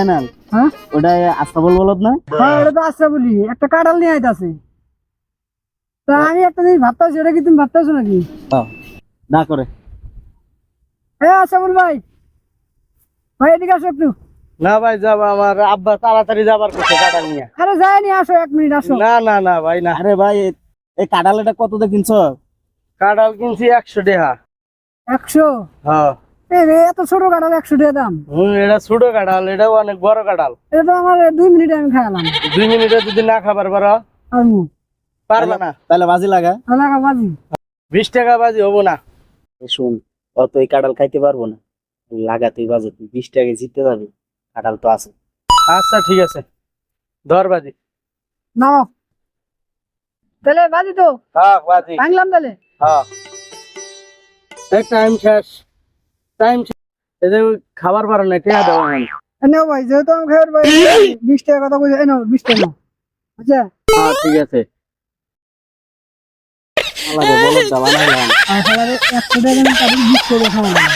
আনাল হ্যাঁ ওটা আস্তাবল বলদ না? হ্যাঁ এটা তো আচ্ছা বলি একটা কাঁঠাল নিয়ে আইতাছে। তা আমি একটা জিনিস ভাবতেছি, এটা কি তুমি ভাবতেছো নাকি? না করে হ্যাঁ আচ্ছা বল ভাই, ভাই এদিকে আসো একটু। না ভাই যাব, আমার আব্বা তাড়াতাড়ি যাবার কথা কাঁঠাল নিয়ে। আরে যায়নি, আসো 1 মিনিট আসো। না না না ভাই না, আরে ভাই এই কাঁঠাল এটা কত দিয়ে কিনছ? কাঁঠাল কিনছি 100 টাকা। 100? হ্যাঁ এত ছোট কাঁঠাল 100 টাকা দাম? এটা ছোট কাঁঠাল, এটাও অনেক বড় কাঁঠাল। এটা তো আমার 2 মিনিটে আমি খাইলাম। 2 মিনিটে যদি না খাবার পারো আর পারবে না। তাহলে বাজি লাগা। লাগা বাজি। 20 টাকা বাজি হবো না। শুন, অত এই কাঁঠাল খাইতে পারবো না, লাগাতেই বাজে, তুই 20 টাকা জিততে যাবি, কাঁঠাল তো আছে। আচ্ছা ঠিক আছে, ধর বাজি। নাও তাহলে বাজি তো হ্যাঁ বাজি। ভাঙলাম তাহলে। হ্যাঁ টাইম শেষ, টাইম শেষ। এদের খাবার পারো না, টেয়া দেওয়া হয়। নাও ভাই, যেহেতু আমি খাবার ভাই 20 টাকা কথা বলছি, নাও 20 টাকা নাও। আচ্ছা হ্যাঁ ঠিক আছে। বলদ দা বানাইলাম। আর 100 টাকা আমি তাদের 20 টাকা খাওয়ালাম।